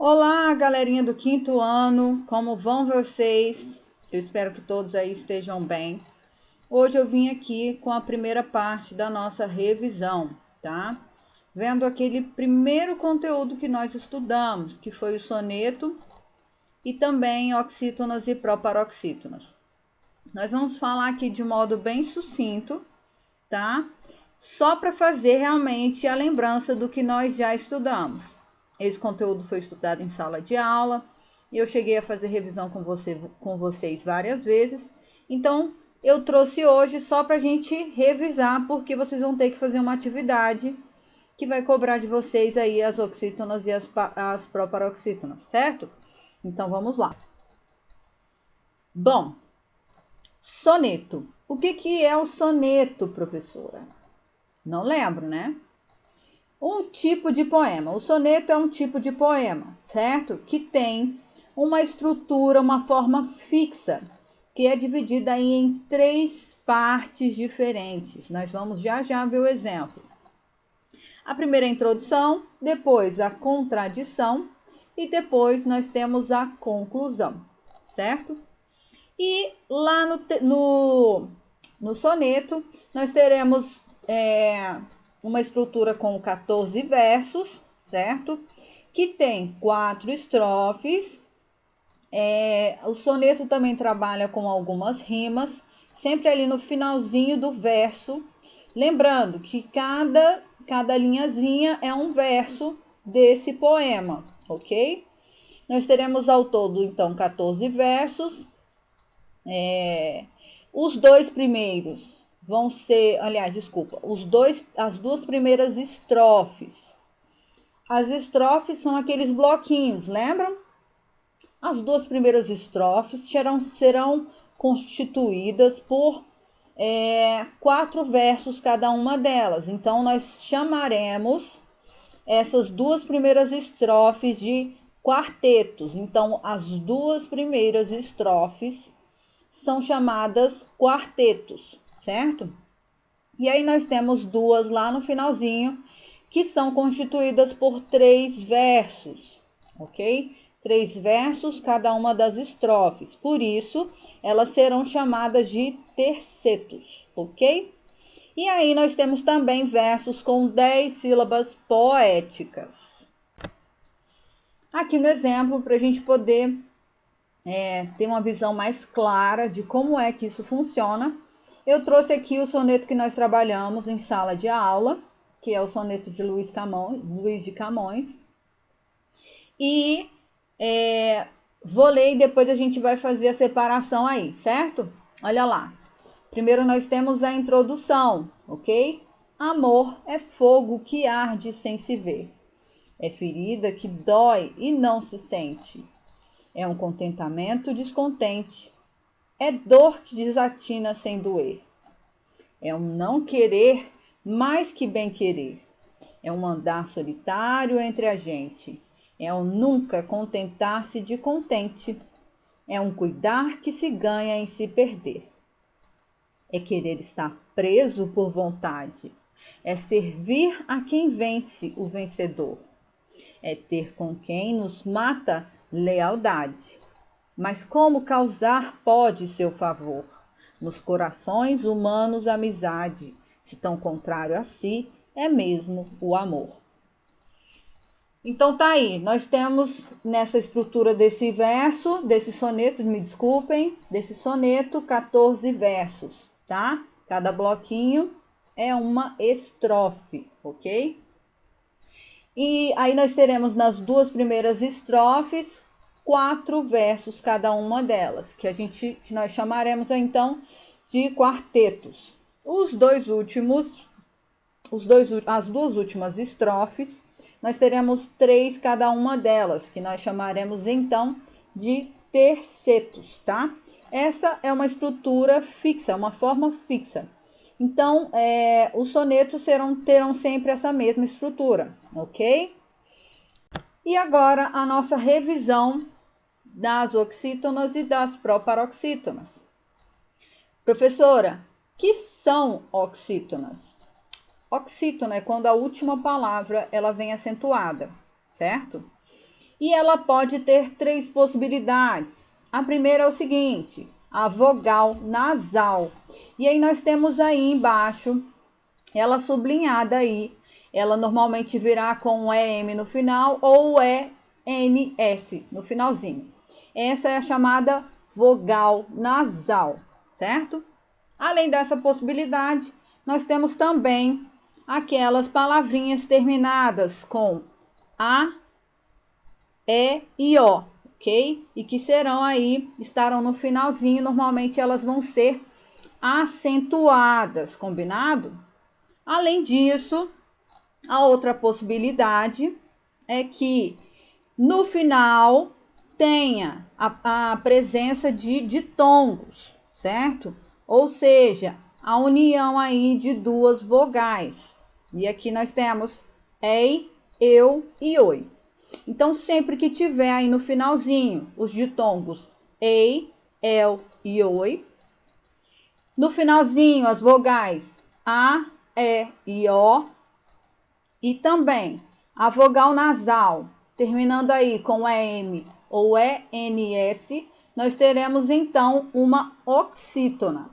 Olá, galerinha do quinto ano, como vão vocês? Eu espero que todos aí estejam bem. Hoje eu vim aqui com a primeira parte da nossa revisão, tá? Vendo aquele primeiro conteúdo que nós estudamos, que foi o soneto e também oxítonas e proparoxítonas. Nós vamos falar aqui de modo bem sucinto, tá? Só para fazer realmente a lembrança do que nós já estudamos. Esse conteúdo foi estudado em sala de aula e eu cheguei a fazer revisão com vocês várias vezes. Então, eu trouxe hoje só para a gente revisar, porque vocês vão ter que fazer uma atividade que vai cobrar de vocês aí as oxítonas e as proparoxítonas, certo? Então, vamos lá. Bom, soneto. O que é o soneto, professora? Não lembro, né? Um tipo de poema. O soneto é um tipo de poema, certo? Que tem uma estrutura, uma forma fixa, que é dividida aí em três partes diferentes. Nós vamos já ver o exemplo. A primeira é a introdução, depois a contradição e depois nós temos a conclusão, certo? E lá no soneto nós teremos uma estrutura com 14 versos, certo? Que tem 4 estrofes. O soneto também trabalha com algumas rimas, sempre ali no finalzinho do verso. Lembrando que cada linhazinha é um verso desse poema, ok? Nós teremos ao todo, então, 14 versos. Os dois primeiros vão ser, aliás, desculpa, as duas primeiras estrofes. As estrofes são aqueles bloquinhos, lembram? As duas primeiras estrofes serão constituídas por 4 versos cada uma delas. Então, nós chamaremos essas duas primeiras estrofes de quartetos. Então, as duas primeiras estrofes são chamadas quartetos, certo? E aí nós temos duas lá no finalzinho, que são constituídas por 3 versos, ok? 3 versos cada uma das estrofes. Por isso, elas serão chamadas de tercetos, ok? E aí nós temos também versos com 10 sílabas poéticas. Aqui no exemplo, para a gente poder ter uma visão mais clara de como é que isso funciona, eu trouxe aqui o soneto que nós trabalhamos em sala de aula, que é o soneto de Luís de Camões. E vou ler e depois a gente vai fazer a separação aí, certo? Olha lá. Primeiro nós temos a introdução, ok? Amor é fogo que arde sem se ver. É ferida que dói e não se sente. É um contentamento descontente. É dor que desatina sem doer. É um não querer mais que bem querer. É um andar solitário entre a gente. É um nunca contentar-se de contente. É um cuidar que se ganha em se perder. É querer estar preso por vontade. É servir a quem vence o vencedor. É ter com quem nos mata lealdade. Mas como causar pode seu favor? Nos corações humanos amizade, se tão contrário a si, é mesmo o amor. Então tá aí, nós temos nessa estrutura desse verso, desse soneto, me desculpem, desse soneto, 14 versos, tá? Cada bloquinho é uma estrofe, ok? E aí nós teremos nas duas primeiras estrofes 4 versos cada uma delas, que nós chamaremos então de quartetos. As duas últimas estrofes, nós teremos 3 cada uma delas, que nós chamaremos então de tercetos, tá? Essa é uma estrutura fixa, uma forma fixa. Então, os sonetos terão sempre essa mesma estrutura, ok? E agora a nossa revisão das oxítonas e das proparoxítonas. Professora, que são oxítonas? Oxítona é quando a última palavra ela vem acentuada, certo? E ela pode ter três possibilidades. A primeira é o seguinte, a vogal nasal. E aí nós temos aí embaixo, ela sublinhada aí, ela normalmente virá com um EM no final ou ENS no finalzinho. Essa é a chamada vogal nasal, certo? Além dessa possibilidade, nós temos também aquelas palavrinhas terminadas com A, E e O, ok? E que serão aí, estarão no finalzinho, normalmente elas vão ser acentuadas, combinado? Além disso, a outra possibilidade é que no final tenha a presença de ditongos, certo? Ou seja, a união aí de duas vogais. E aqui nós temos ei, eu e oi. Então, sempre que tiver aí no finalzinho os ditongos ei, el e oi, no finalzinho as vogais a, e e o, e também a vogal nasal, terminando aí com EM ou ENS, nós teremos então uma oxítona,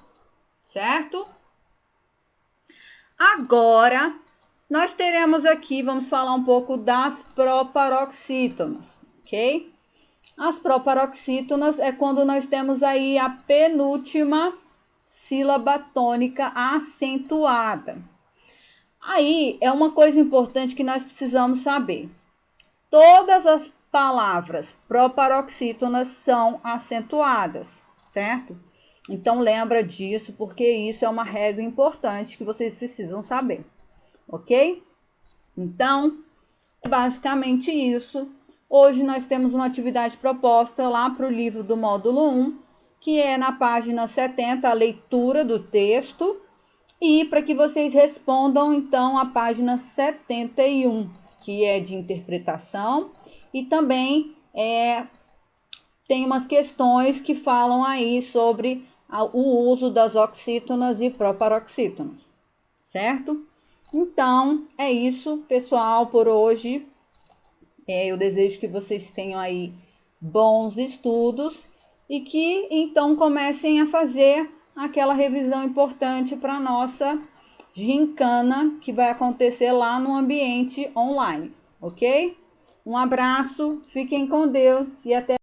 certo? Agora, nós teremos aqui, vamos falar um pouco das proparoxítonas, ok? As proparoxítonas é quando nós temos aí a penúltima sílaba tônica acentuada. Aí é uma coisa importante que nós precisamos saber. Todas as palavras proparoxítonas são acentuadas, certo? Então lembra disso, porque isso é uma regra importante que vocês precisam saber, ok? Então, é basicamente isso. Hoje nós temos uma atividade proposta lá para o livro do módulo 1, que é na página 70, a leitura do texto, e para que vocês respondam, então, a página 71, que é de interpretação, e também tem umas questões que falam aí sobre o uso das oxítonas e proparoxítonas, certo? Então, é isso, pessoal, por hoje. Eu desejo que vocês tenham aí bons estudos e que, então, comecem a fazer aquela revisão importante para nossa gincana que vai acontecer lá no ambiente online, ok? Um abraço, fiquem com Deus e até